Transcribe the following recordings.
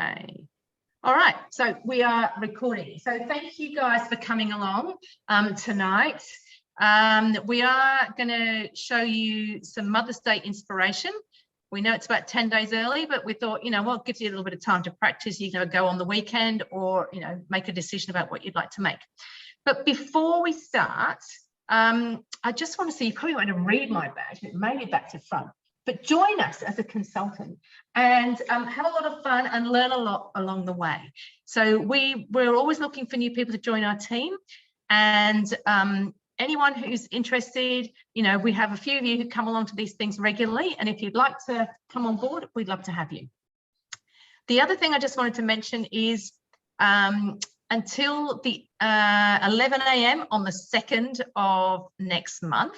Okay. All right, so we are recording. So thank you guys for coming along tonight. We are going to show you some Mother's Day inspiration. We know it's about 10 days early, but we thought, you know what, gives you a little bit of time to practice. You can go on the weekend or, you know, make a decision about what you'd like to make. But before we start, I just want to see, you probably want to read my badge, it may be back to front. But join us as a consultant and have a lot of fun and learn a lot along the way. So we're always looking for new people to join our team, and anyone who's interested, you know, we have a few of you who come along to these things regularly, and if you'd like to come on board, we'd love to have you. The other thing I just wanted to mention is until the 11 a.m. on the 2nd of next month,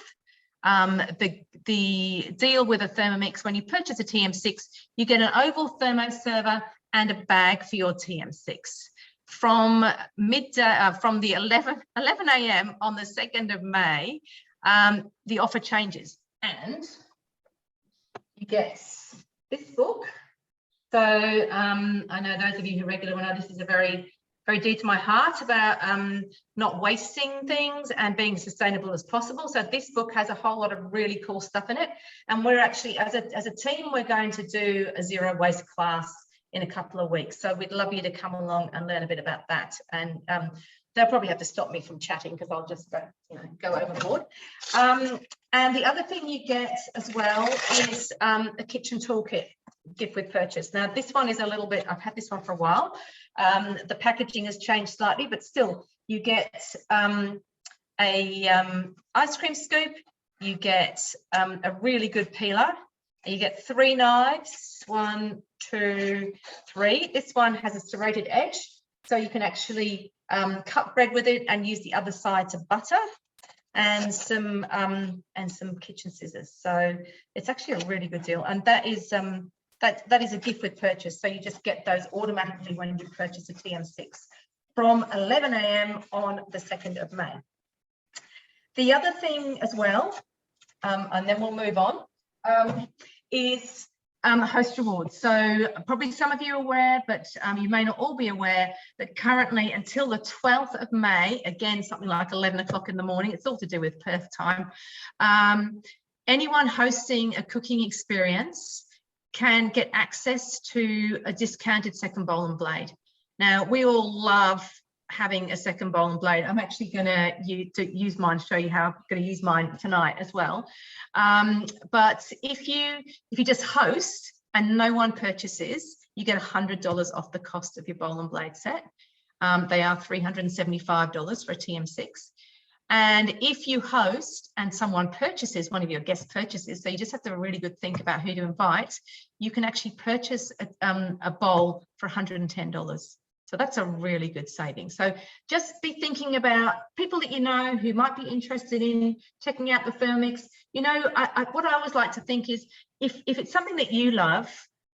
the deal with a Thermomix, when you purchase a TM6, you get an oval thermo server and a bag for your TM6. From midday, from the 11 a.m. on the 2nd of May, the offer changes, and you get this book. So I know those of you who regularly know this is a very dear to my heart about not wasting things and being sustainable as possible. So this book has a whole lot of really cool stuff in it. And we're actually, as a team, we're going to do a zero waste class in a couple of weeks. So we'd love you to come along and learn a bit about that. And they'll probably have to stop me from chatting because I'll just go overboard. And the other thing you get as well is a kitchen toolkit gift with purchase. Now this one is a little bit, I've had this one for a while. The packaging has changed slightly, but still you get a ice cream scoop, you get a really good peeler, and you get 3 knives, 1, 2, 3. This one has a serrated edge, so you can actually cut bread with it and use the other side to butter, and some kitchen scissors. So it's actually a really good deal, and that is that is a gift with purchase. So you just get those automatically when you purchase a TM6 from 11 a.m. on the 2nd of May. The other thing as well, and then we'll move on, is host rewards. So probably some of you are aware, but you may not all be aware that currently until the 12th of May, again, something like 11 o'clock in the morning, it's all to do with Perth time, anyone hosting a cooking experience can get access to a discounted second bowl and blade. Now, we all love having a second bowl and blade. I'm actually going to use mine, show you how I'm going to use mine tonight as well. But if you just host and no one purchases, you get $100 off the cost of your bowl and blade set. They are $375 for a TM6. And if you host and someone purchases, one of your guests purchases, so you just have to have a really good think about who to invite, you can actually purchase a bowl for $110. So that's a really good saving. So just be thinking about people that you know who might be interested in checking out the Thermomix. You know, what I always like to think is if it's something that you love,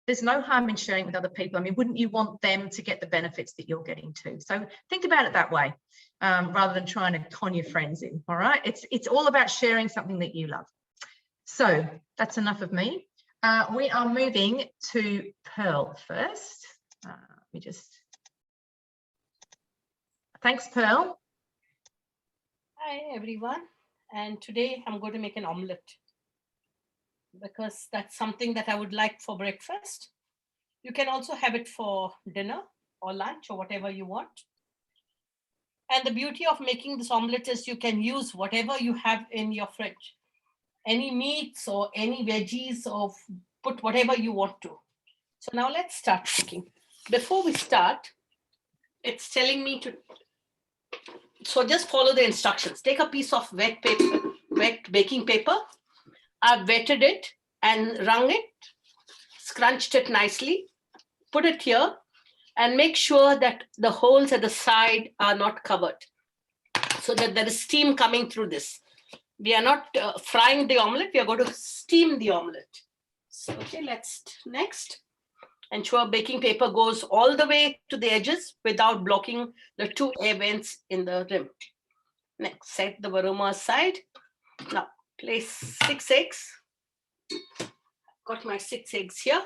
there's no harm in sharing with other people. I mean, wouldn't you want them to get the benefits that you're getting too? So think about it that way, rather than trying to con your friends in, all right? It's all about sharing something that you love. So that's enough of me. We are moving to Pearl first. Let me just... Thanks, Pearl. Hi, everyone. And today I'm going to make an omelette, because that's something that I would like for breakfast. You can also have it for dinner or lunch or whatever you want. And the beauty of making this omelette is you can use whatever you have in your fridge. Any meats or any veggies, or put whatever you want to. So now let's start cooking. Before we start, it's telling me to, so just follow the instructions. Take a piece of wet paper, wet baking paper. I've wetted it and wrung it, scrunched it nicely, put it here, and make sure that the holes at the side are not covered, so that there is steam coming through this. We are not frying the omelette, we are going to steam the omelette. So, okay, let's next. Ensure baking paper goes all the way to the edges without blocking the 2 air vents in the rim. Next, set the varoma aside. Now, place 6 eggs. Got my 6 eggs here.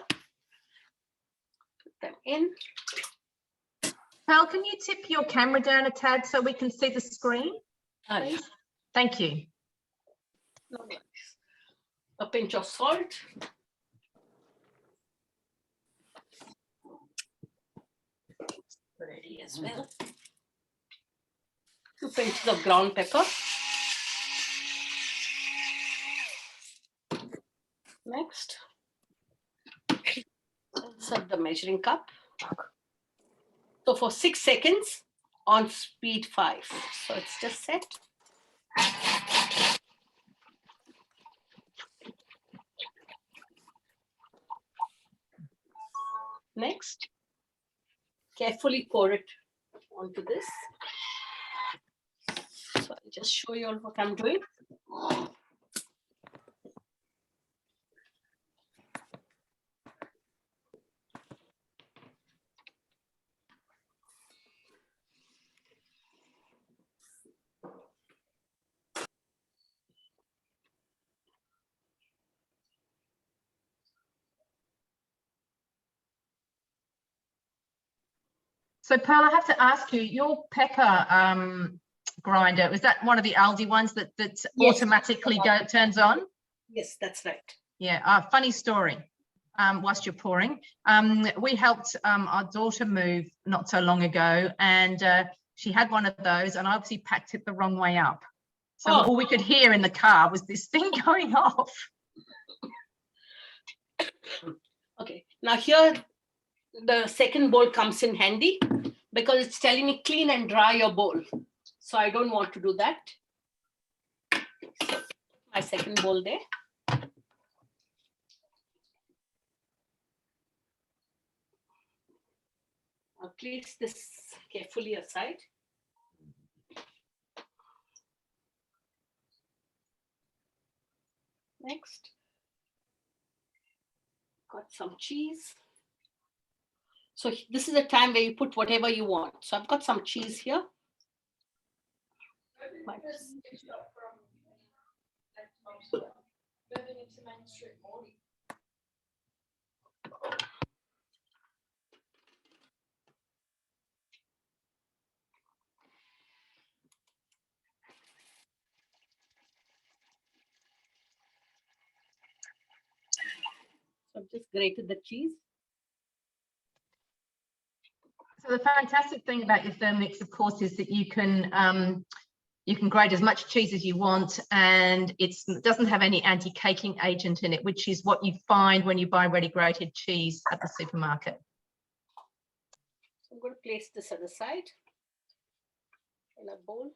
them in. Pearl, can you tip your camera down a tad so we can see the screen, please? Thank you. No worries. A pinch of salt. Ready as well. 2 pinches of ground pepper. Next, insert the measuring cup. So for 6 seconds on speed 5. So it's just set. Next, carefully pour it onto this. So I'll just show you all what I'm doing. So Pearl, I have to ask you, your pepper grinder, was that one of the Aldi ones that Yes. automatically turns on? Yes, that's right. Yeah, funny story. Whilst you're pouring, we helped our daughter move not so long ago, and she had one of those, and I obviously packed it the wrong way up. So all we could hear in the car was this thing going off. Okay, now here the second bowl comes in handy because it's telling me clean and dry your bowl. So I don't want to do that. So my second bowl there. I'll place this carefully aside. Next, got some cheese. So this is a time where you put whatever you want. So I've got some cheese here. So I've just grated the cheese. So the fantastic thing about your Thermomix, of course, is that you can grate as much cheese as you want, and it doesn't have any anti-caking agent in it, which is what you find when you buy ready grated cheese at the supermarket. I'm going to place this at the side in a bowl.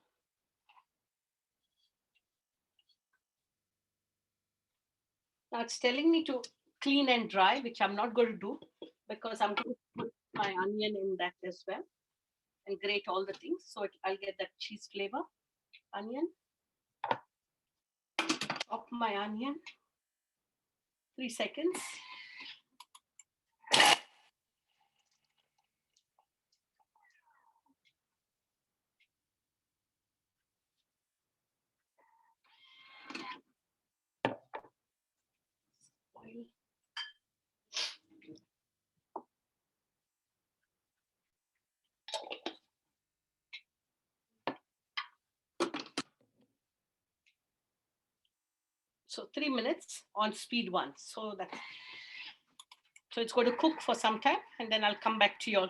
Now it's telling me to clean and dry, which I'm not going to do because I'm going to put my onion in that as well and grate all the things. So I'll get that cheese flavor. Onion. Chop my onion. 3 seconds. Oil. So 3 minutes on speed 1. So it's going to cook for some time, and then I'll come back to you all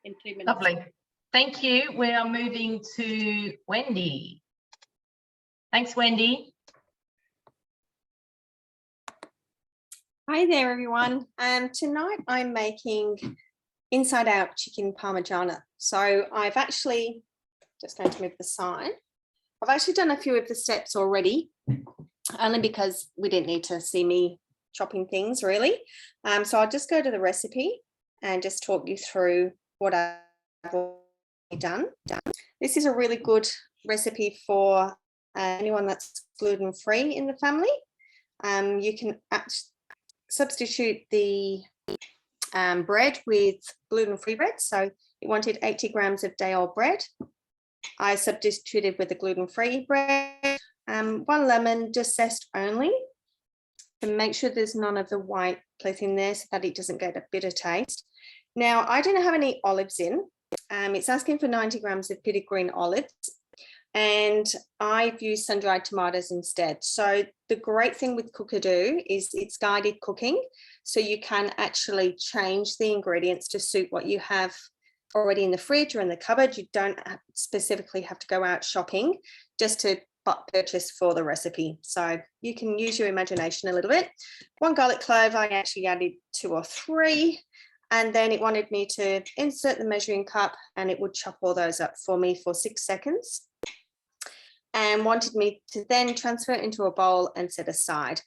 in 3 minutes. Lovely. Thank you. We are moving to Wendy. Thanks, Wendy. Hi there, everyone. Tonight I'm making inside out chicken parmigiana. So I've actually, just going to move the sign. I've actually done a few of the steps already, only because we didn't need to see me chopping things really. So I'll just go to the recipe and just talk you through what I've already done. This is a really good recipe for anyone that's gluten-free in the family. You can substitute the bread with gluten-free bread. So you wanted 80 grams of day-old bread. I substituted with the gluten-free bread. 1 lemon, just zest only. And make sure there's none of the white place in there so that it doesn't get a bitter taste. Now, I didn't have any olives in. It's asking for 90 grams of pitted green olives, and I've used sun-dried tomatoes instead. So the great thing with Cookadoo is it's guided cooking, so you can actually change the ingredients to suit what you have already in the fridge or in the cupboard. You don't specifically have to go out shopping just to purchase for the recipe. So you can use your imagination a little bit. 1 garlic clove, I actually added 2 or 3. And then it wanted me to insert the measuring cup, and it would chop all those up for me for 6 seconds. And wanted me to then transfer it into a bowl and set aside.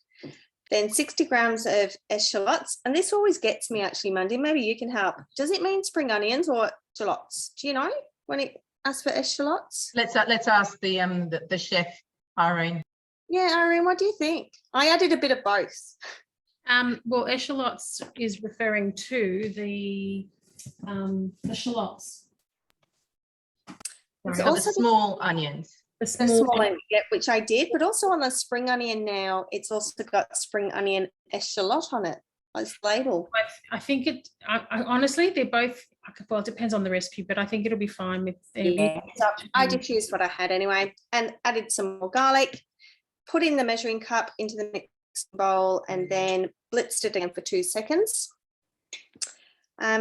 Then 60 grams of eschalots. And this always gets me actually, Mandy, maybe you can help. Does it mean spring onions or shallots? Do you know when it asks for eschalots? Let's ask the chef, Irene. Yeah, Irene, what do you think? I added a bit of both. Well, eschalots is referring to the shallots. It's So also the small onions. The the small, small onion, yeah, which I did, but also on the spring onion now, it's also got spring onion eschalot on it, as label. I think it, I honestly, they're both, well, it depends on the recipe, but I think it'll be fine with. Yeah, so I just used what I had anyway, and added some more garlic, put in the measuring cup into the mixing bowl, and then blitzed it again for 2 seconds.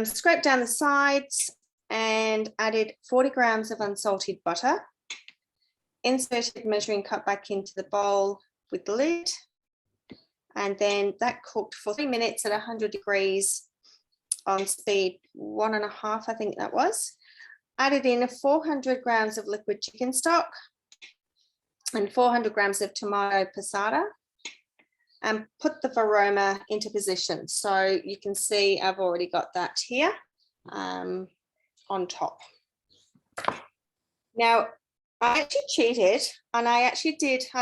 Scraped down the sides and added 40 grams of unsalted butter. Inserted measuring cup back into the bowl with the lid, and then that cooked for 3 minutes at 100 degrees on speed 1.5, I think that was. Added in 400 grams of liquid chicken stock and 400 grams of tomato passata, and put the varoma into position. So you can see I've already got that here on top. Now, I actually cheated, and I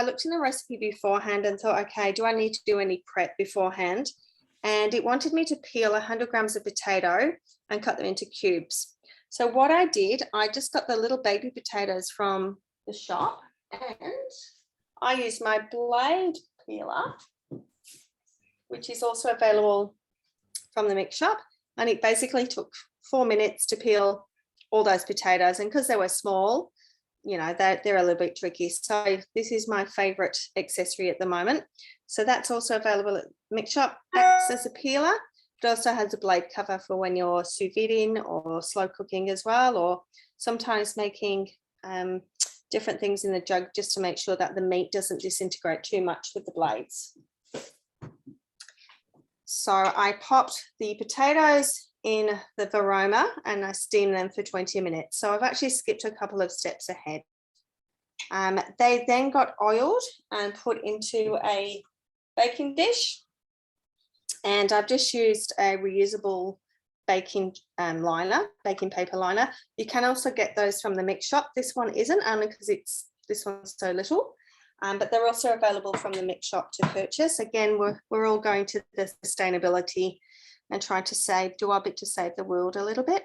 looked in the recipe beforehand and thought, okay, do I need to do any prep beforehand? And it wanted me to peel 100 grams of potato and cut them into cubes. So what I did, I just got the little baby potatoes from the shop, and I used my blade peeler, which is also available from the mix shop. And it basically took 4 minutes to peel all those potatoes. And because they were small, you know, they're a little bit tricky. So this is my favorite accessory at the moment. So that's also available at mix shop. Acts as a peeler. It also has a blade cover for when you're sous videing or slow cooking as well, or sometimes making different things in the jug just to make sure that the meat doesn't disintegrate too much with the blades. So I popped the potatoes in the varoma and I steamed them for 20 minutes. So I've actually skipped a couple of steps ahead. They then got oiled and put into a baking dish. And I've just used a reusable baking paper liner. You can also get those from the mix shop. This one isn't, only because this one's so little. But they're also available from the mix shop to purchase. Again, we're all going to the sustainability and trying to do our bit to save the world a little bit.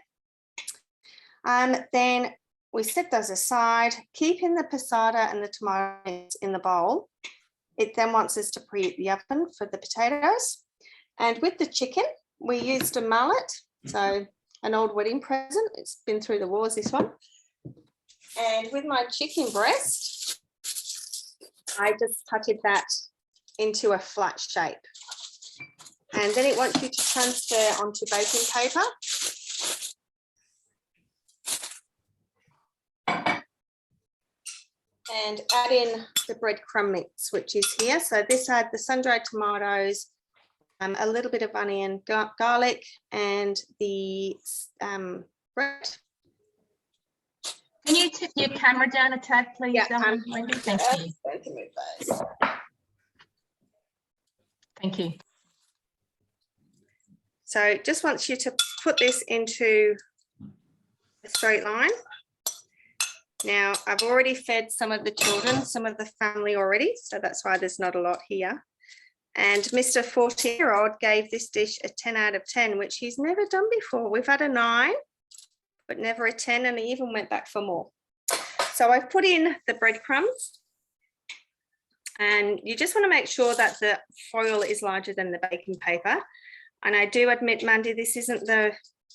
Then we set those aside, keeping the passata and the tomatoes in the bowl. It then wants us to preheat the oven for the potatoes. And with the chicken, we used a mallet, so an old wedding present. It's been through the wars, this one. And with my chicken breast, I just cutted that into a flat shape. And then it wants you to transfer onto baking paper. And add in the breadcrumb mix, which is here. So this had the sun-dried tomatoes, a little bit of onion, garlic, and the bread. Can you tip your camera down a tad, please? Yeah, Wendy? Thank you. Going to move those. Thank you. So just wants you to put this into a straight line. Now, I've already fed some of the children, some of the family already, so that's why there's not a lot here. And Mr. 14-year-old gave this dish a 10 out of 10, which he's never done before. We've had a 9, but never a 10, and he even went back for more. So I've put in the breadcrumbs, and you just want to make sure that the foil is larger than the baking paper. And I do admit, Mandy, this isn't the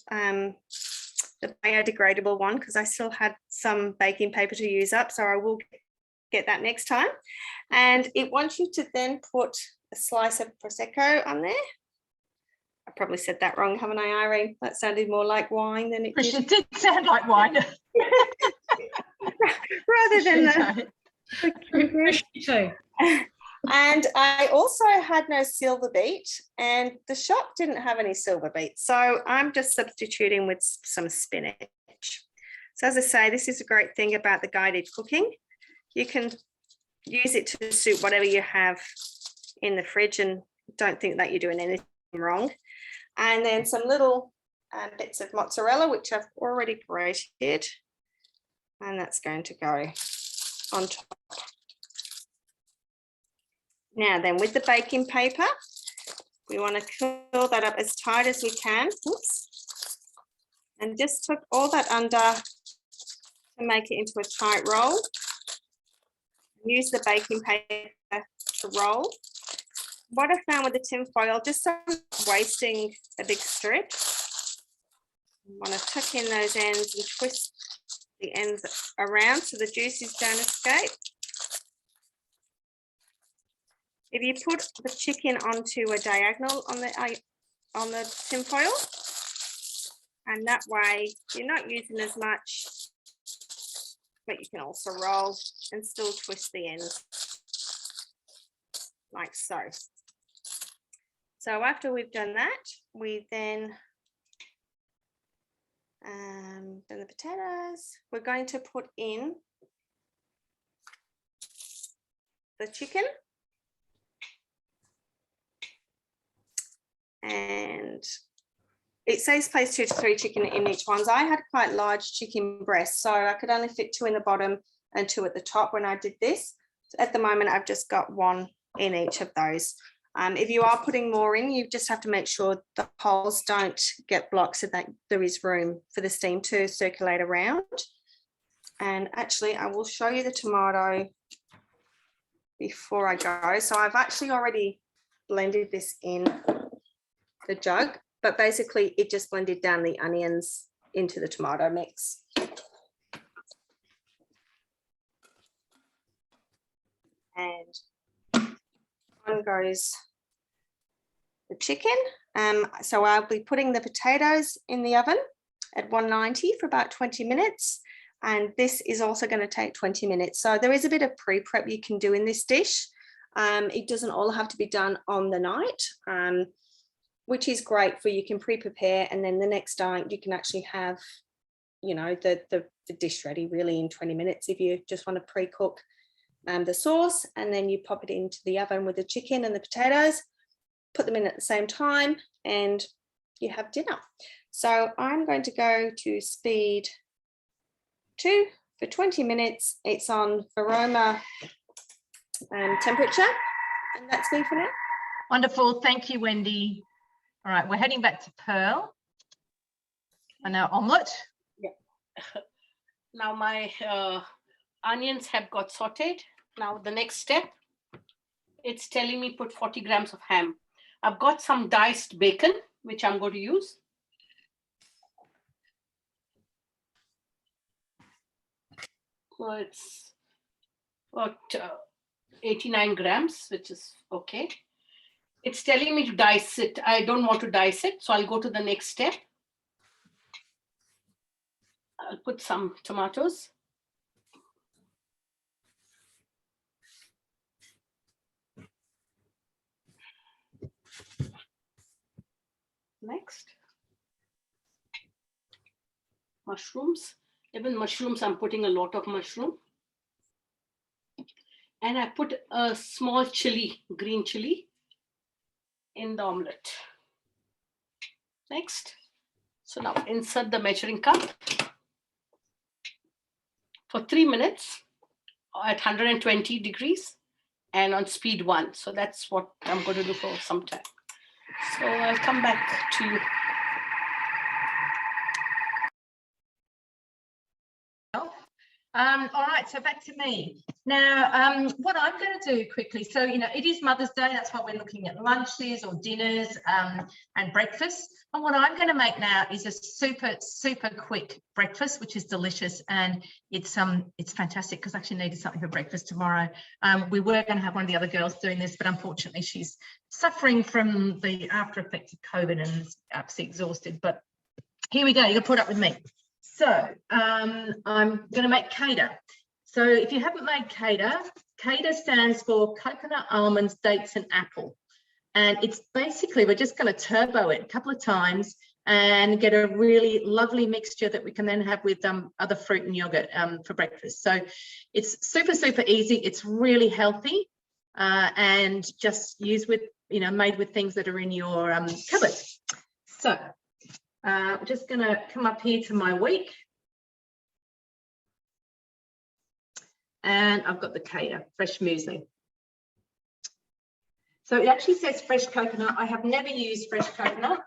the biodegradable one because I still had some baking paper to use up, so I will get that next time. And it wants you to then put a slice of Prosecco on there. I probably said that wrong, haven't I, Irene? That sounded more like wine than it It did. did sound like wine. Rather than the So, and I also had no silver beet, and the shop didn't have any silver beet, so I'm just substituting with some spinach. So as I say, this is a great thing about the guided cooking. You can use it to suit whatever you have in the fridge and don't think that you're doing anything wrong. And then some little bits of mozzarella, which I've already grated, and that's going to go on top. Now then, with the baking paper, we want to curl that up as tight as we can. Oops. And just tuck all that under to make it into a tight roll. Use the baking paper to roll. What I found with the tin foil, just so I'm wasting a big strip, you want to tuck in those ends and twist the ends around so the juices don't escape. If you put the chicken onto a diagonal on the tin foil, and that way you're not using as much, but you can also roll and still twist the ends like so. So after we've done that, we then the potatoes, we're going to put in the chicken. And it says place 2 to 3 chicken in each one. So I had quite large chicken breasts, so I could only fit 2 in the bottom and 2 at the top when I did this. So at the moment, I've just got 1 in each of those. If you are putting more in, you just have to make sure the holes don't get blocked so that there is room for the steam to circulate around. And actually, I will show you the tomato before I go. So I've actually already blended this in the jug, but basically it just blended down the onions into the tomato mix. And on goes the chicken. So I'll be putting the potatoes in the oven at 190 for about 20 minutes. And this is also going to take 20 minutes. So there is a bit of pre-prep you can do in this dish. It doesn't all have to be done on the night. Which is great for you can pre-prepare, and then the next night you can actually have, you know, the dish ready really in 20 minutes if you just want to pre-cook the sauce, and then you pop it into the oven with the chicken and the potatoes, put them in at the same time, and you have dinner. So I'm going to go to speed 2 for 20 minutes. It's on Varoma temperature, and that's me for now. Wonderful. Thank you, Wendy. All right, we're heading back to Pearl. And now omelette. Yeah. Now my onions have got sauteed. Now the next step, it's telling me put 40 grams of ham. I've got some diced bacon, which I'm going to use. So it's about 89 grams, which is okay. It's telling me to dice it. I don't want to dice it, so I'll go to the next step. I'll put some tomatoes. Next. Mushrooms. Even mushrooms, I'm putting a lot of mushroom. And I put a small chili, green chili, in the omelette. Next. So now insert the measuring cup for 3 minutes at 120 degrees and on speed 1. So that's what I'm going to do for some time. So I'll come back to you. All right, so back to me. Now, what I'm going to do quickly, so, you know, it is Mother's Day. That's why we're looking at lunches or dinners and breakfast. And what I'm going to make now is a super, super quick breakfast, which is delicious. And it's fantastic because I actually needed something for breakfast tomorrow. We were going to have one of the other girls doing this, but unfortunately she's suffering from the after effects of COVID and is absolutely exhausted. But here we go. You can put up with me. So I'm going to make Cater. So if you haven't made Cater, Cater stands for coconut, almonds, dates, and apple. And it's basically, we're just going to turbo it a couple of times and get a really lovely mixture that we can then have with other fruit and yogurt for breakfast. So it's super, super easy. It's really healthy and just used with, you know, made with things that are in your cupboard. So I'm just going to come up here to my week. And I've got the Cater fresh muesli. So it actually says fresh coconut. I have never used fresh coconut.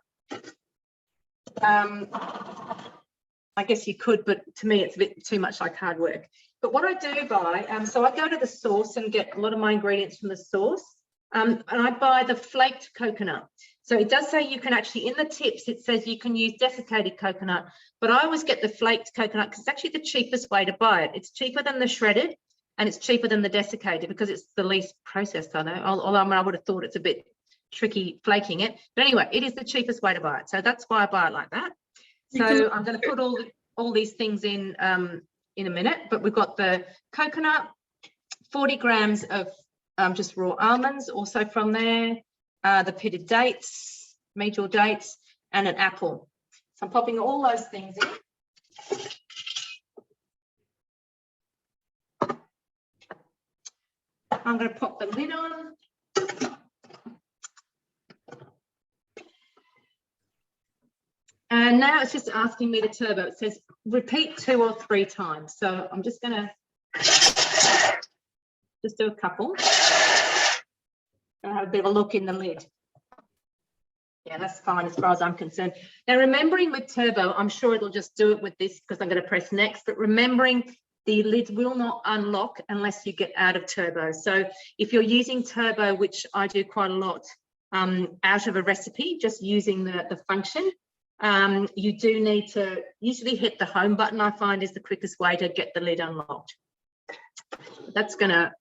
I guess you could, but to me it's a bit too much like hard work. But what I do buy, so I go to the source and get a lot of my ingredients from the source, and I buy the flaked coconut. So it does say you can actually, in the tips, it says you can use desiccated coconut, but I always get the flaked coconut because it's actually the cheapest way to buy it. It's cheaper than the shredded and it's cheaper than the desiccated because it's the least processed, I know, although I would have thought it's a bit tricky flaking it. But anyway, it is the cheapest way to buy it. So that's why I buy it like that. So I'm going to put all these things in a minute, but we've got the coconut, 40 grams of just raw almonds also from there, the pitted dates, meat or dates, and an apple. So I'm popping all those things in. I'm going to pop the lid on. And now it's just asking me to turbo. It says repeat 2 or 3 times. So I'm just going to just do a couple. And have a bit of a look in the lid. Yeah, that's fine as far as I'm concerned. Now, remembering with turbo, I'm sure it'll just do it with this because I'm going to press next, but remembering the lid will not unlock unless you get out of turbo. So if you're using turbo, which I do quite a lot, out of a recipe, just using the function, you do need to usually hit the home button, I find is the quickest way to get the lid unlocked. That's going to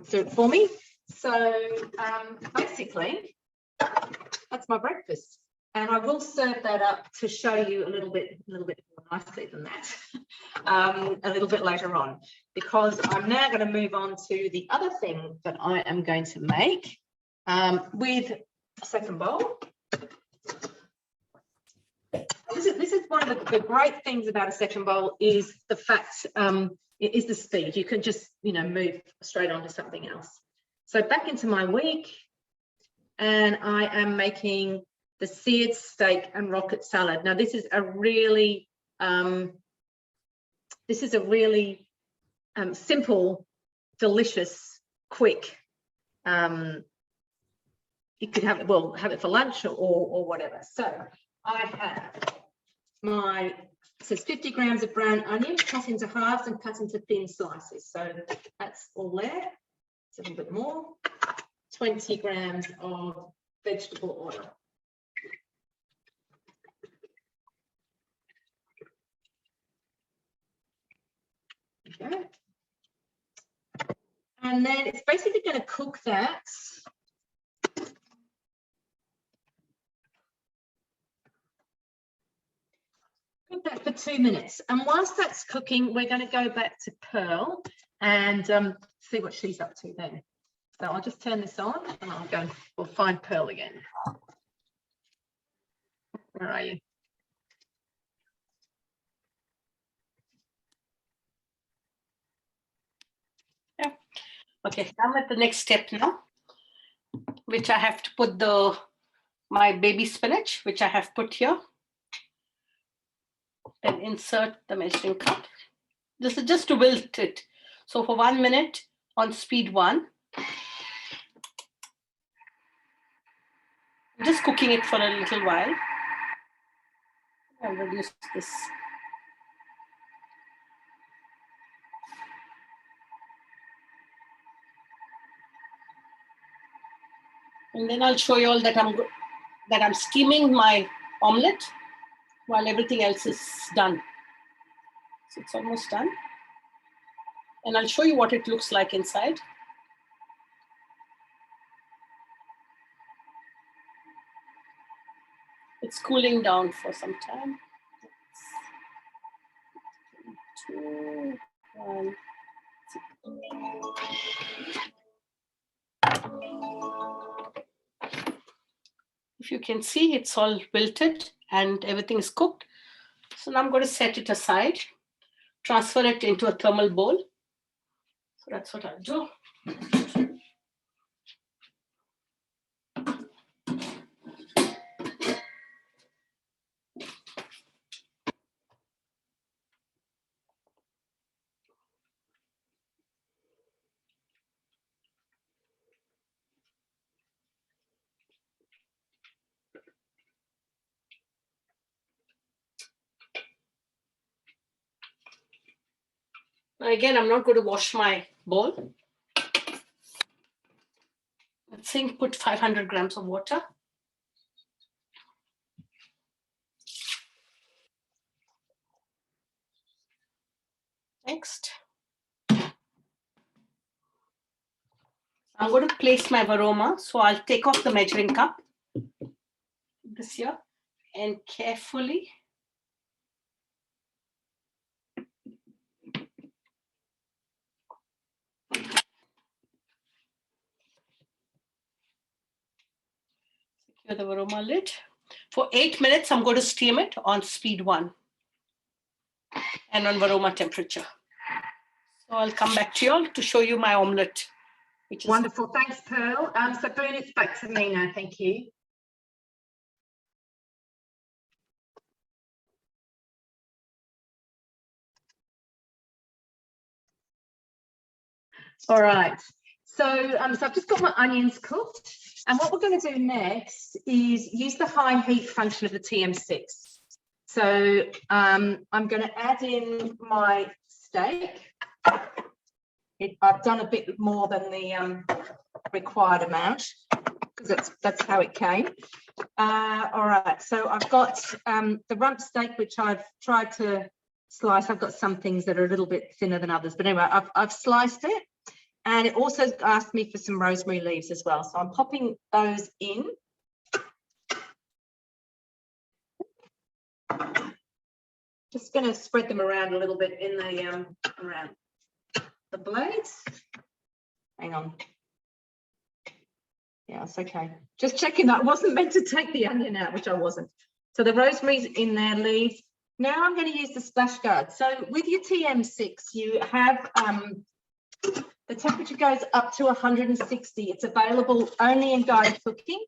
do it for me. So basically, that's my breakfast. And I will serve that up to show you a little bit more nicely than that a little bit later on, because I'm now going to move on to the other thing that I am going to make with a second bowl. This is one of the great things about a second bowl is the fact it is the speed. You can just, you know, move straight on to something else. So back into my week, and I am making the seared steak and rocket salad. Now this is a really simple, delicious, quick. You could have it for lunch or whatever. So I have it says 50 grams of brown onion cut into halves and cut into thin slices. So that's all there. It's a little bit more. 20 grams of vegetable oil. Okay. And then it's basically going to cook that. Cook that for 2 minutes. And whilst that's cooking, we're going to go back to Pearl and see what she's up to then. So I'll just turn this on and we'll find Pearl again. Where are you? Yeah. Okay, I'm at the next step now, which I have to put my baby spinach, which I have put here. Then insert the measuring cup. This is just to wilt it. So for 1 minute on speed 1. I'm just cooking it for a little while. I'll reduce this. And then I'll show you all that I'm steaming my omelette while everything else is done. So it's almost done. And I'll show you what it looks like inside. It's cooling down for some time. 2, 1. If you can see, it's all wilted and everything is cooked. So now I'm going to set it aside, transfer it into a thermal bowl. So that's what I'll do. Now again, I'm not going to wash my bowl. I think put 500 grams of water. Next. I'm going to place my varoma. So I'll take off the measuring cup, this here, and carefully secure the varoma lid. For 8 minutes, I'm going to steam it on speed 1 and on varoma temperature. So I'll come back to you all to show you my omelette. Which is Wonderful. Thanks, Pearl. So Boone, it's back to me now. Thank you. All right. So I've just got my onions cooked. And what we're going to do next is use the high heat function of the TM6. So I'm going to add in my steak. I've done a bit more than the required amount because that's how it came. All right, so I've got the rump steak, which I've tried to slice. I've got some things that are a little bit thinner than others, but anyway, I've sliced it. And it also asked me for some rosemary leaves as well. So I'm popping those in. Just going to spread them around a little bit in the around the blades. Hang on. Yeah, it's okay. Just checking that I wasn't meant to take the onion out, which I wasn't. So the rosemary's in there, leaves. Now I'm going to use the splash guard. So with your TM6, you have the temperature goes up to 160. It's available only in guided cooking.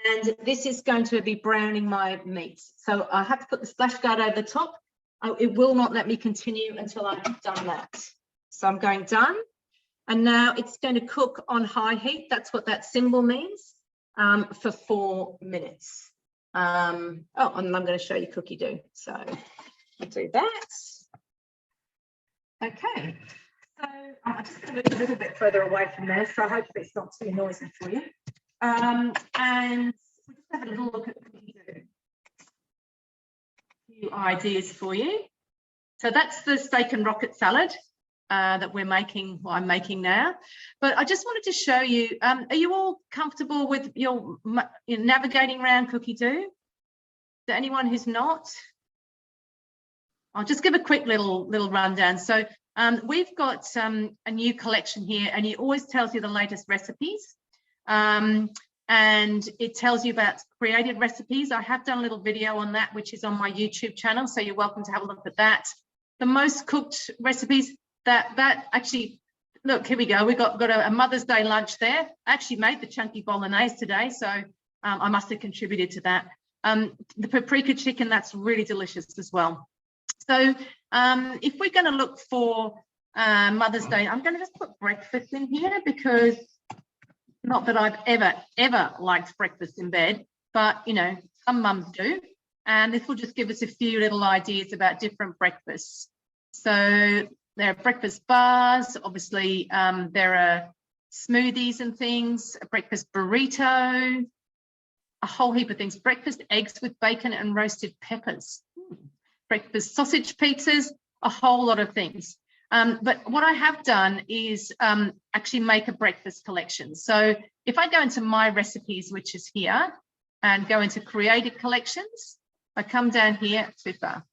And this is going to be browning my meat. So I have to put the splash guard over the top. It will not let me continue until I've done that. So I'm going done. And now it's going to cook on high heat. That's what that symbol means, for 4 minutes. And I'm going to show you cookie dough. So I'll do that. Okay. So I'm just going to move a little bit further away from there. So I hope it's not too noisy for you. And we'll just have a little look at cookie dough. A few ideas for you. So that's the steak and rocket salad that we're making, I'm making now. But I just wanted to show you, are you all comfortable with your navigating around cookie dough? Is there anyone who's not? I'll just give a quick little rundown. So we've got a new collection here, and it always tells you the latest recipes. And it tells you about created recipes. I have done a little video on that, which is on my YouTube channel, so you're welcome to have a look at that. The most cooked recipes, that actually, look, here we go. We got a Mother's Day lunch there. I actually made the chunky bolognese today, so I must have contributed to that. The paprika chicken, that's really delicious as well. So if we're going to look for Mother's Day, I'm going to just put breakfast in here, because not that I've ever liked breakfast in bed, but you know, some mums do. And this will just give us a few little ideas about different breakfasts. So there are breakfast bars. Obviously, there are smoothies and things, a breakfast burrito, a whole heap of things. Breakfast eggs with bacon and roasted peppers. Breakfast sausage pizzas, a whole lot of things. But what I have done is actually make a breakfast collection. So if I go into my recipes, which is here, and go into created collections, I come down here, super.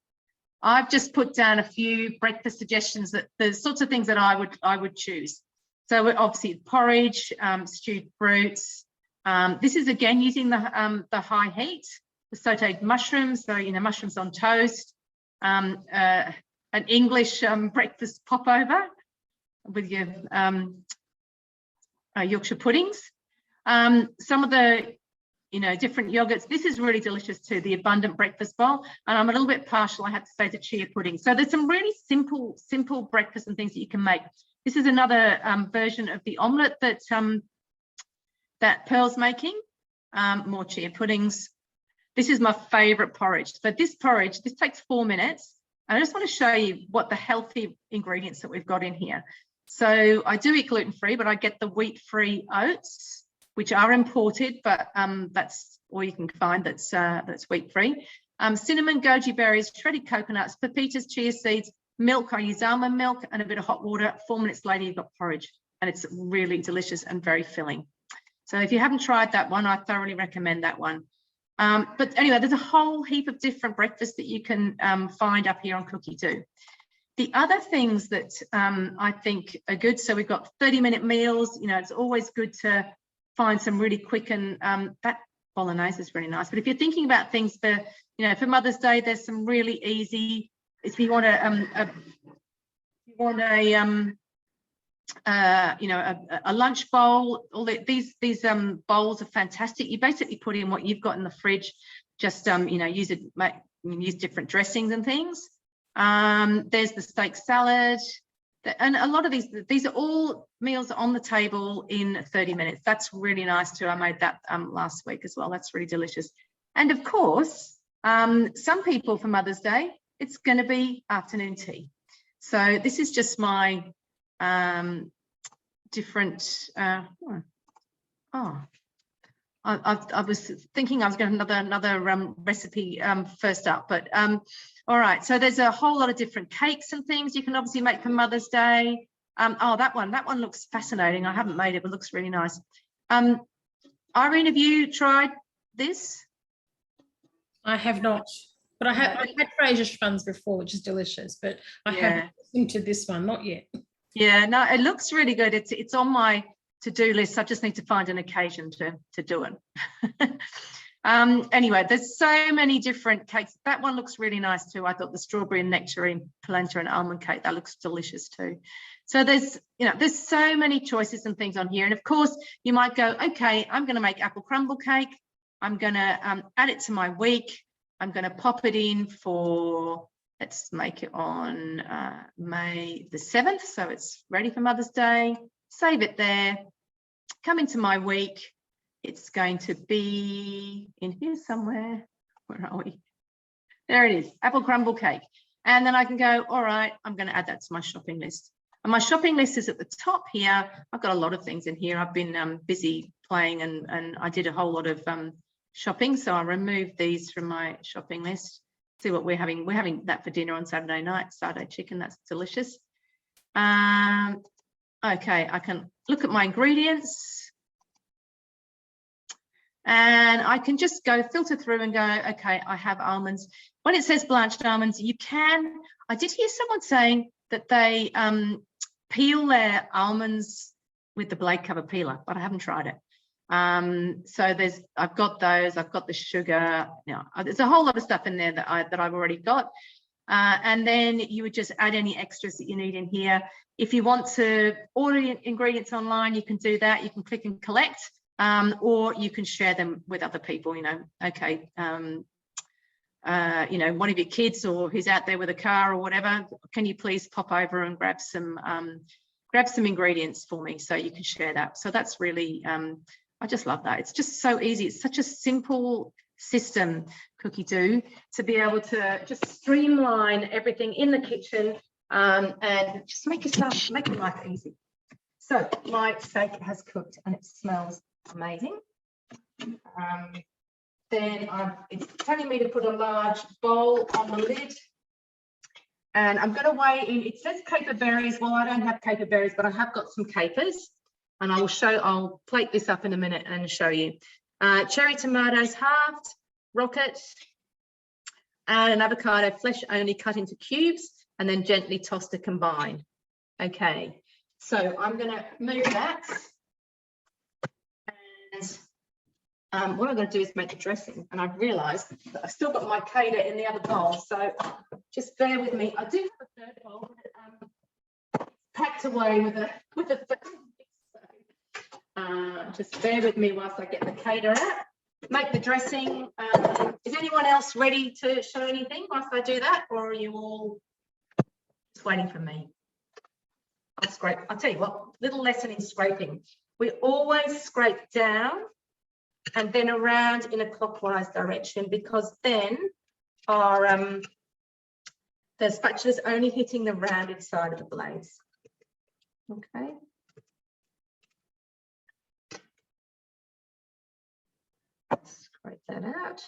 I've just put down a few breakfast suggestions, that the sorts of things that I would choose. So obviously porridge, stewed fruits. This is again using the high heat, the sauteed mushrooms, so mushrooms on toast, an English breakfast popover with your Yorkshire puddings. Some of the different yogurts. This is really delicious too, the abundant breakfast bowl. And I'm a little bit partial, I have to say, to chia pudding. So there's some really simple breakfast and things that you can make. This is another version of the omelette that that Pearl's making. More chia puddings. This is my favorite porridge. So this porridge, this takes 4 minutes. I just want to show you what the healthy ingredients that we've got in here. So I do eat gluten-free, but I get the wheat-free oats, which are imported, but that's all you can find that's wheat-free. Cinnamon, goji berries, shredded coconuts, pepitas, chia seeds, milk. I use almond milk and a bit of hot water. 4 minutes later, you've got porridge, and it's really delicious and very filling. So if you haven't tried that one, I thoroughly recommend that one. But anyway, there's a whole heap of different breakfasts that you can find up here on Cookie-Do. The other things that I think are good, so we've got 30-minute meals. It's always good to find some really quick, and that bolognese is really nice. But if you're thinking about things for, for Mother's Day, there's some really easy. If you want a lunch bowl, these bowls are fantastic. You basically put in what you've got in the fridge, just use different dressings and things. There's the steak salad, and a lot of these are all meals on the table in 30 minutes. That's really nice too. I made that last week as well. That's really delicious. And of course, some people for Mother's Day, it's going to be afternoon tea. So this is just my different I was thinking I was going to another recipe first up, but all right, so there's a whole lot of different cakes and things you can obviously make for Mother's Day. That one looks fascinating. I haven't made it, but it looks really nice. Irene, have you tried this? I have not, but I've had Fraser Schwan's before, which is delicious, but I haven't listened to this one, not yet. Yeah, no, it looks really good. It's on my to-do list. I just need to find an occasion to do it. Anyway, there's so many different cakes. That one looks really nice too. I thought the strawberry and nectarine polenta and almond cake, that looks delicious too. So there's so many choices and things on here. And of course, you might go, okay, I'm going to make apple crumble cake. I'm going to add it to my week. I'm going to pop it in for, let's make it on May the 7th. So it's ready for Mother's Day. Save it there. Come into my week. It's going to be in here somewhere. Where are we? There it is, apple crumble cake. And then I can go, all right, I'm going to add that to my shopping list. And my shopping list is at the top here. I've got a lot of things in here. I've been busy playing and I did a whole lot of shopping. So I removed these from my shopping list. See what we're having. We're having that for dinner on Saturday night, Saturday chicken. That's delicious. Okay, I can look at my ingredients. And I can just go filter through and go, okay, I have almonds. When it says blanched almonds, you can, I did hear someone saying that they peel their almonds with the blade cover peeler, but I haven't tried it. So I've got those, I've got the sugar, there's a whole lot of stuff in there that I've already got. And then you would just add any extras that you need in here. If you want to order ingredients online, you can do that. You can click and collect. Or you can share them with other people, okay, one of your kids or who's out there with a car or whatever, can you please pop over and grab some ingredients for me so you can share that. So that's really, I just love that. It's just so easy. It's such a simple system, Cookie-Do, to be able to just streamline everything in the kitchen and just make your life easy. So my steak has cooked and it smells amazing. Then it's telling me to put a large bowl on the lid. And I'm going to weigh in, it says caper berries. Well, I don't have caper berries, but I have got some capers. And I'll plate this up in a minute and show you. Cherry tomatoes halved, rocket, and an avocado flesh only cut into cubes and then gently tossed to combine. Okay, so I'm going to move that. And what I'm going to do is make the dressing. And I've realised that I've still got my cater in the other bowl. So just bear with me. I do have a third bowl, but packed away with a just bear with me whilst I get the cater out. Make the dressing. Is anyone else ready to show anything whilst I do that, or are you all just waiting for me? I'll scrape. I'll tell you what, little lesson in scraping. We always scrape down and then around in a clockwise direction, because then our the spatula is only hitting the rounded side of the blades. Okay. Scrape that out.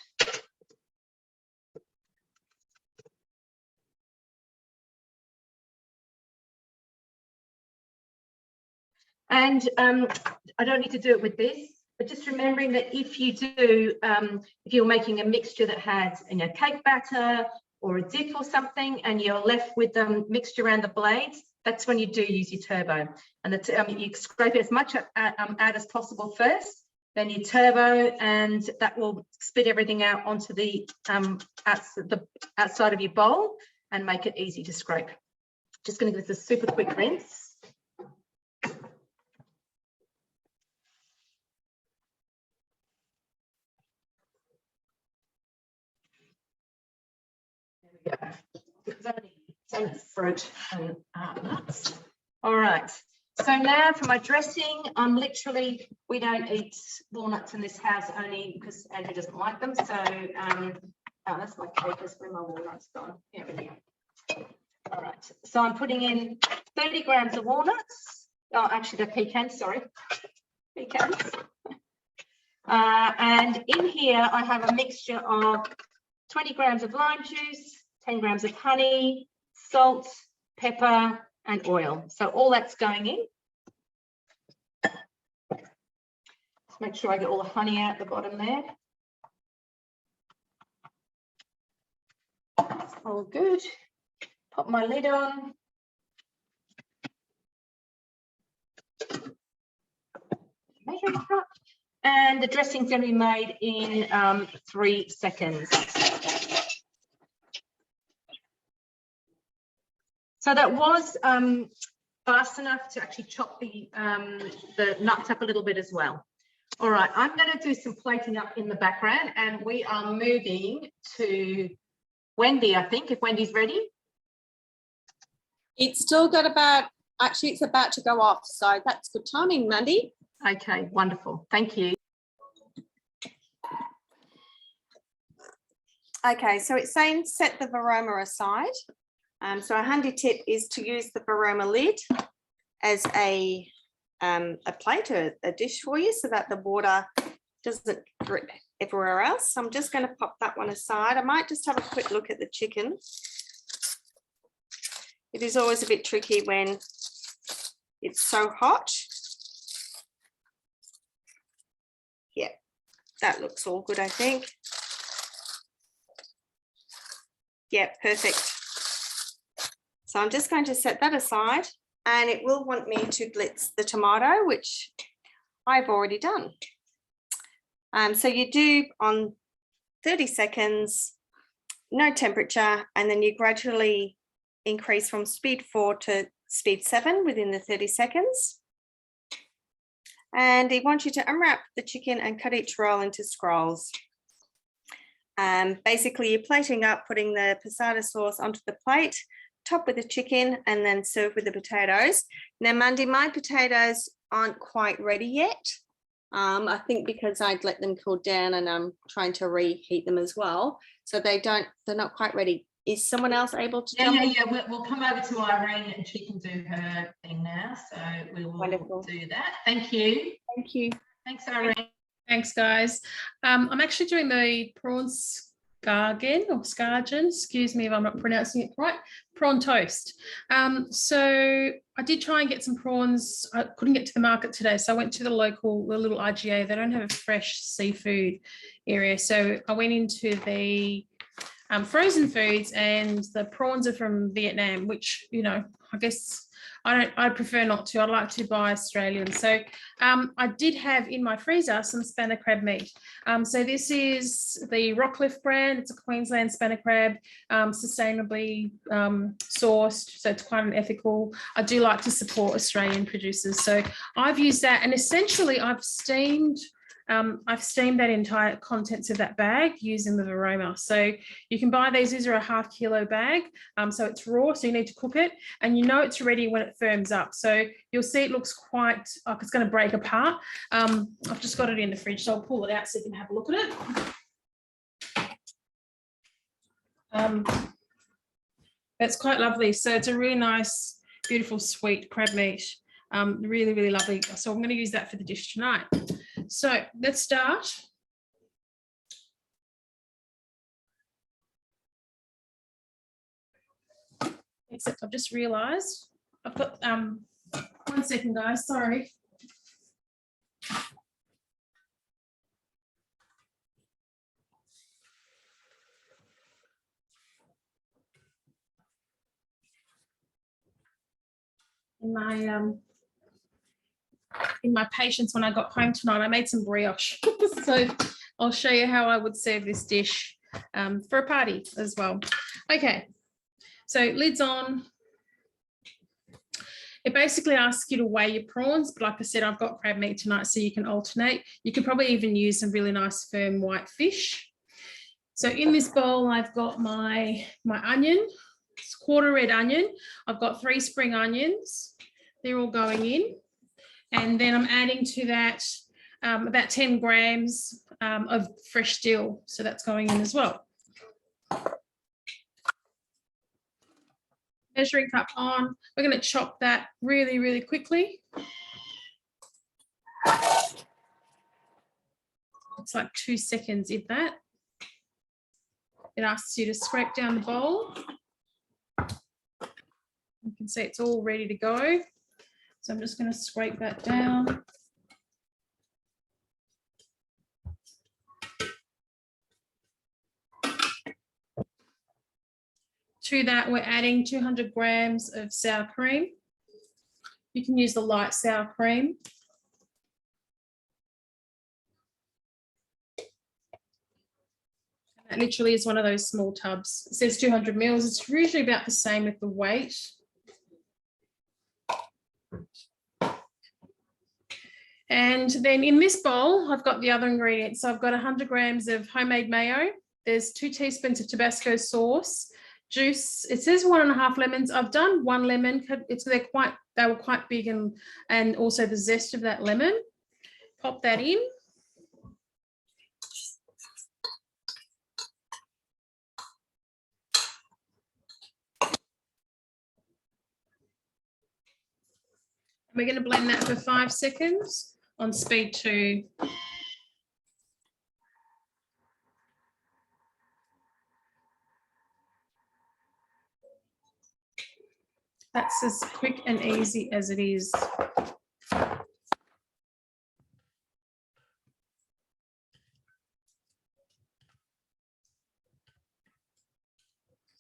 And I don't need to do it with this, but just remembering that if you do, if you're making a mixture that has, you know, cake batter or a dip or something, and you're left with mixture around the blades, that's when you do use your turbo. And you scrape it as much out as possible first, then you turbo, and that will spit everything out onto the outside of your bowl and make it easy to scrape. Just going to give this a super quick rinse. It's only fruit and nuts. All right. So now for my dressing, we don't eat walnuts in this house, only because Andrew doesn't like them. So that's my capers. Where my walnuts gone? Here we go. All right. So I'm putting in 30 grams of walnuts. Oh, actually, they're pecans. Sorry, pecans. And in here, I have a mixture of 20 grams of lime juice, 10 grams of honey, salt, pepper, and oil. So all that's going in. Just make sure I get all the honey out the bottom there. That's all good. Pop my lid on. Measuring cup. And the dressing's going to be made in 3 seconds. So that was fast enough to actually chop the nuts up a little bit as well. All right, I'm going to do some plating up in the background, and we are moving to Wendy, I think, if Wendy's ready. It's still got about, actually it's about to go off, so that's good timing, Mandy. Okay, wonderful. Thank you. Okay, so it's saying set the Varoma aside. So a handy tip is to use the Varoma lid as a plate, a dish for you, so that the water doesn't drip everywhere else. So I'm just going to pop that one aside. I might just have a quick look at the chicken. It is always a bit tricky when it's so hot. Yeah, that looks all good, I think. Yeah, perfect. So I'm just going to set that aside, and it will want me to blitz the tomato, which I've already done. So you do on 30 seconds, no temperature, and then you gradually increase from speed 4 to speed 7 within the 30 seconds. And they want you to unwrap the chicken and cut each roll into scrolls. Basically, you're plating up, putting the passata sauce onto the plate, top with the chicken, and then serve with the potatoes. Now, Mandy, my potatoes aren't quite ready yet. I think because I'd let them cool down and I'm trying to reheat them as well. So they're not quite ready. is someone else able to Yeah, jump yeah, in? yeah. We'll come over to Irene and she can do her thing now. So we will Wonderful. do that. Thank you. Thank you. Thanks, Irene. Thanks, guys. I'm actually doing the prawn scargen, excuse me if I'm not pronouncing it right, prawn toast. So I did try and get some prawns. I couldn't get to the market today, so I went to the little IGA. They don't have a fresh seafood area. So I went into the frozen foods, and the prawns are from Vietnam, which, you know, I guess I prefer not to. I'd like to buy Australian. So I did have in my freezer some spanner crab meat. So this is the Rockcliffe brand. It's a Queensland spanner crab, sustainably sourced. So it's quite an ethical. I do like to support Australian producers. So I've used that, and essentially I've steamed that entire contents of that bag using the Varoma. So you can buy these are a ½ kilo bag. So it's raw, so you need to cook it, and you know it's ready when it firms up. So you'll see it looks quite like it's going to break apart. I've just got it in the fridge, so I'll pull it out so you can have a look at it. It's quite lovely. So it's a really nice, beautiful, sweet crab meat. Really, really lovely. So I'm going to use that for the dish tonight. So let's start. Except I've just realised I've got 1 second, guys. Sorry. In my patience when I got home tonight, I made some brioche. So I'll show you how I would serve this dish for a party as well. Okay, so lids on. It basically asks you to weigh your prawns, but like I said, I've got crab meat tonight, so you can alternate. You can probably even use some really nice firm white fish. So in this bowl, I've got my onion. It's quarter red onion. I've got 3 spring onions. They're all going in. And then I'm adding to that about 10 grams of fresh dill. So that's going in as well. Measuring cup on. We're going to chop that really, really quickly. It's like 2 seconds, if that. It asks you to scrape down the bowl. You can see it's all ready to go. So I'm just going to scrape that down. To that, we're adding 200 grams of sour cream. You can use the light sour cream. That literally is one of those small tubs. It says 200 mils. It's usually about the same with the weight. And then in this bowl, I've got the other ingredients. So I've got 100 grams of homemade mayo. There's 2 teaspoons of Tabasco sauce, juice. It says 1.5 lemons. I've done 1 lemon. They were quite big, and also the zest of that lemon. Pop that in. We're going to blend that for 5 seconds on speed 2. That's as quick and easy as it is.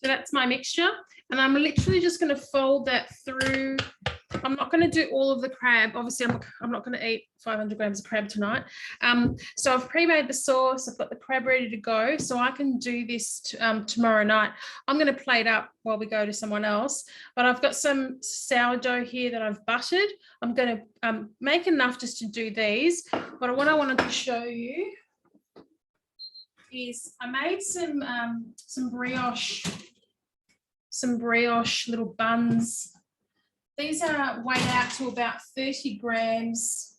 So that's my mixture, and I'm literally just going to fold that through. I'm not going to do all of the crab. Obviously, I'm not going to eat 500 grams of crab tonight. So I've pre-made the sauce. I've got the crab ready to go, so I can do this tomorrow night. I'm going to plate up while we go to someone else, but I've got some sourdough here that I've buttered. I'm going to make enough just to do these, but what I wanted to show you is I made some brioche little buns. These are weighed out to about 30 grams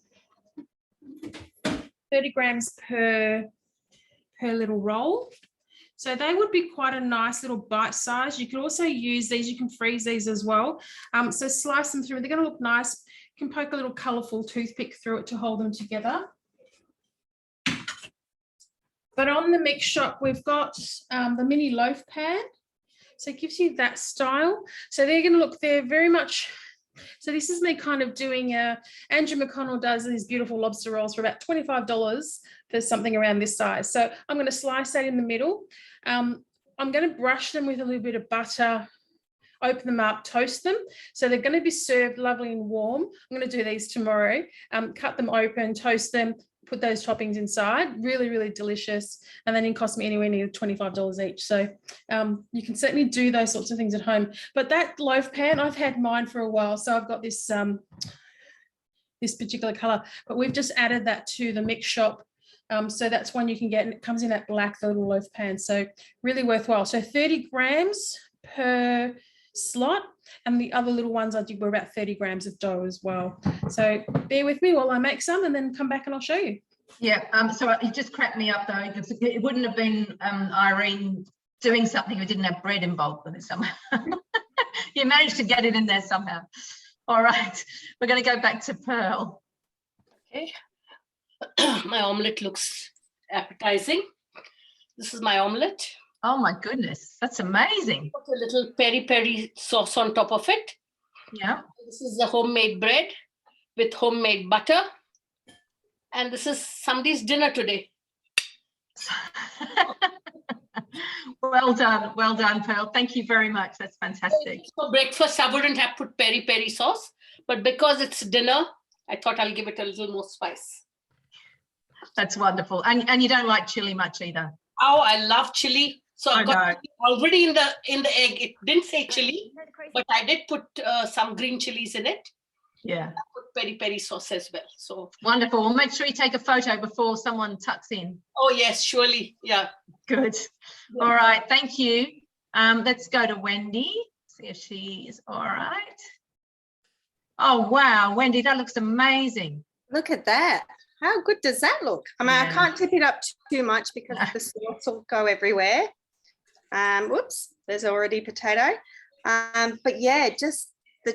per little roll. So they would be quite a nice little bite size. You could also use these, you can freeze these as well. So slice them through, they're going to look nice. You can poke a little colourful toothpick through it to hold them together. But on the Mix Shop, we've got the mini loaf pan. So it gives you that style. So they're going to look, they're very much, so this is me kind of doing Andrew McConnell does these beautiful lobster rolls for about $25 for something around this size. So I'm going to slice that in the middle. I'm going to brush them with a little bit of butter, open them up, toast them. So they're going to be served lovely and warm. I'm going to do these tomorrow. Cut them open, toast them, put those toppings inside. Really, really delicious. And then it cost me anywhere near $25 each. So you can certainly do those sorts of things at home. But that loaf pan, I've had mine for a while. So I've got this, this particular color, but we've just added that to the Mix Shop. So that's one you can get, and it comes in that black, the little loaf pan. So really worthwhile. So 30 grams per slot, and the other little ones I did were about 30 grams of dough as well. So bear with me while I make some, and then come back and I'll show you. Yeah, so it just cracked me up though, because it wouldn't have been Irene doing something who didn't have bread involved with it somehow. You managed to get it in there somehow. All right, we're going to go back to Pearl. Okay. My omelette looks appetizing. This is my omelette. Oh my goodness, that's amazing. Put a little peri-peri sauce on top of it. Yeah. This is the homemade bread with homemade butter. And this is somebody's dinner today. Well done, Pearl. Thank you very much. That's fantastic. For breakfast, I wouldn't have put peri-peri sauce, but because it's dinner, I thought I'll give it a little more spice. That's wonderful. And you don't like chili much either. Oh, I love chili. So I've got already in the egg. It didn't say chili, but I did put some green chilies in it. Yeah. I put peri-peri sauce as well. So wonderful. Well, make sure you take a photo before someone tucks in. Oh yes, surely. Yeah. Good. Yeah. All right. Thank you. Let's go to Wendy. See if she is all right. Oh wow, Wendy, that looks amazing. Look at that. How good does that look? I mean, I can't tip it up too much because the sauce will go everywhere. Whoops, there's already potato. But yeah, just the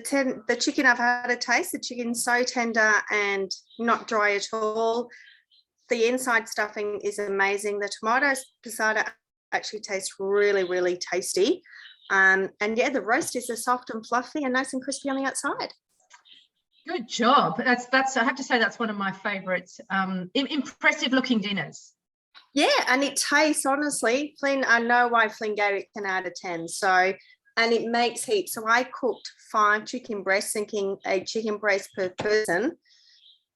chicken, I've had a taste. The chicken's so tender and not dry at all. The inside stuffing is amazing. The tomato passata actually tastes really, really tasty. And yeah, the roast is soft and fluffy and nice and crispy on the outside. Good job. That's I have to say that's one of my favorites. Impressive looking dinners. Yeah, and it tastes, honestly, Flynn, I know why Flynn gave it 10 out of 10. So, and it makes heaps. So I cooked 5 chicken breasts, thinking a chicken breast per person,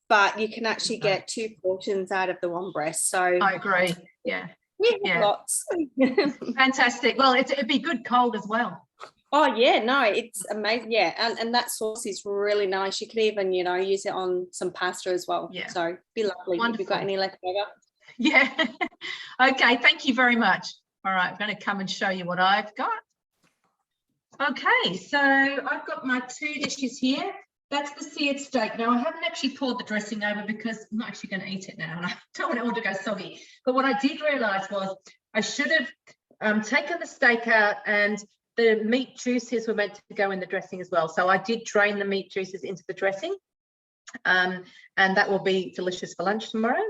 but you can actually get 2 portions out of the one breast. So I agree. Yeah. Yeah. Lots. Fantastic. Well, it'd be good cold as well. Oh yeah, no, it's amazing. Yeah, and that sauce is really nice. You can even, use it on some pasta as well. Yeah. So be lovely. Wonderful. If you've got any left over. Yeah. Okay, thank you very much. All right, I'm going to come and show you what I've got. Okay, so I've got my 2 dishes here. That's the seared steak. Now, I haven't actually poured the dressing over because I'm not actually going to eat it now, and I don't want it all to go soggy. But what I did realise was I should have taken the steak out, and the meat juices were meant to go in the dressing as well. So I did drain the meat juices into the dressing, and that will be delicious for lunch tomorrow.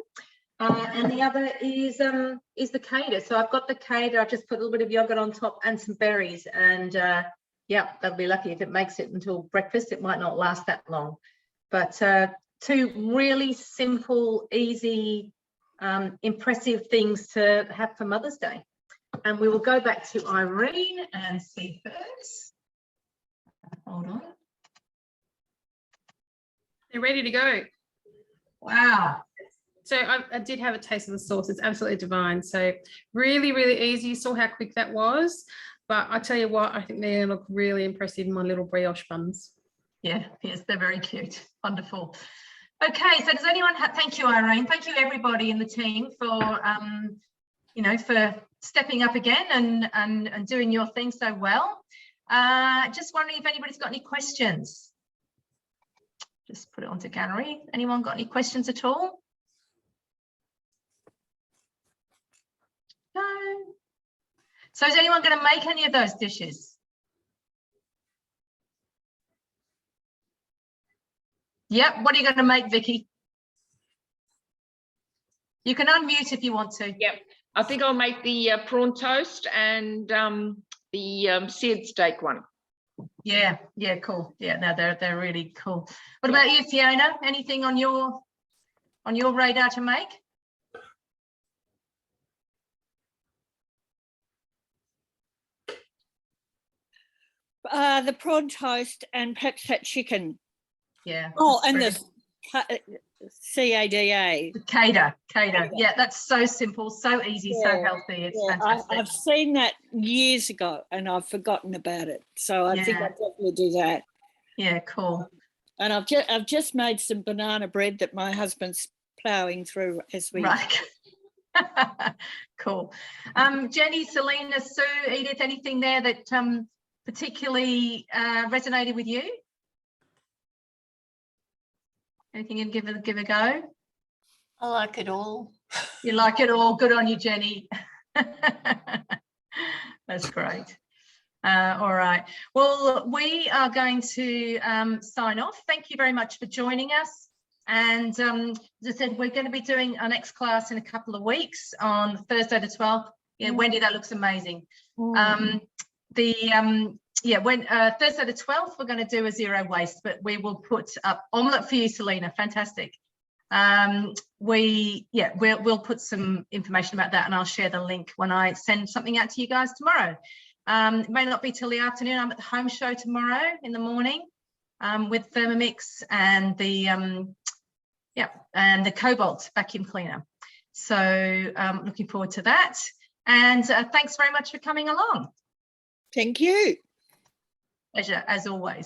And the other is the cater. So I've got the cater. I've just put a little bit of yogurt on top and some berries, and yeah, that'll be lucky if it makes it until breakfast. It might not last that long, but 2 really simple, easy, impressive things to have for Mother's Day. And we will go back to Irene and see hers. Hold on. They're ready to go. Wow. So I did have a taste of the sauce. It's absolutely divine. So really, really easy. You saw how quick that was. But I tell you what, I think they look really impressive in my little brioche buns. Yeah, yes, they're very cute. Wonderful. Okay, so does anyone have, thank you, Irene. Thank you, everybody in the team for, for stepping up again and doing your thing so well. Just wondering if anybody's got any questions. Just put it onto gallery. Anyone got any questions at all? No. So is anyone going to make any of those dishes? Yep. What are you going to make, Vicky? You can unmute if you want to. Yep. I think I'll make the prawn toast and the seared steak one. Yeah, cool. Yeah, no, they're really cool. What about you, Fiona? Anything on your radar to make? The prawn toast and perhaps that chicken. Yeah. Oh, that's and brilliant. the CADA. The cater. Yeah, that's so simple, so easy, so Yeah, healthy. It's Yeah, fantastic. I've seen that years ago and I've forgotten about it. So I think Yeah. I'll definitely do that. Yeah, cool. And I've just made some banana bread that my husband's ploughing through as we. Right. Cool. Jenny, Selena, Sue, Edith, anything there that particularly resonated with you? Anything you can give a go? I like it all. You like it all. Good on you, Jenny. That's great. All right. Well, we are going to sign off. Thank you very much for joining us. And as I said, we're going to be doing our next class in a couple of weeks on Thursday the 12th. Yeah, Wendy, that looks amazing. When Thursday the 12th, we're going to do a zero waste, but we will put up omelette for you, Selena. Fantastic. We'll put some information about that, and I'll share the link when I send something out to you guys tomorrow. It may not be till the afternoon. I'm at the home show tomorrow in the morning with Thermomix and the Cobalt vacuum cleaner. So looking forward to that. And thanks very much for coming along. Thank you. Pleasure, as always.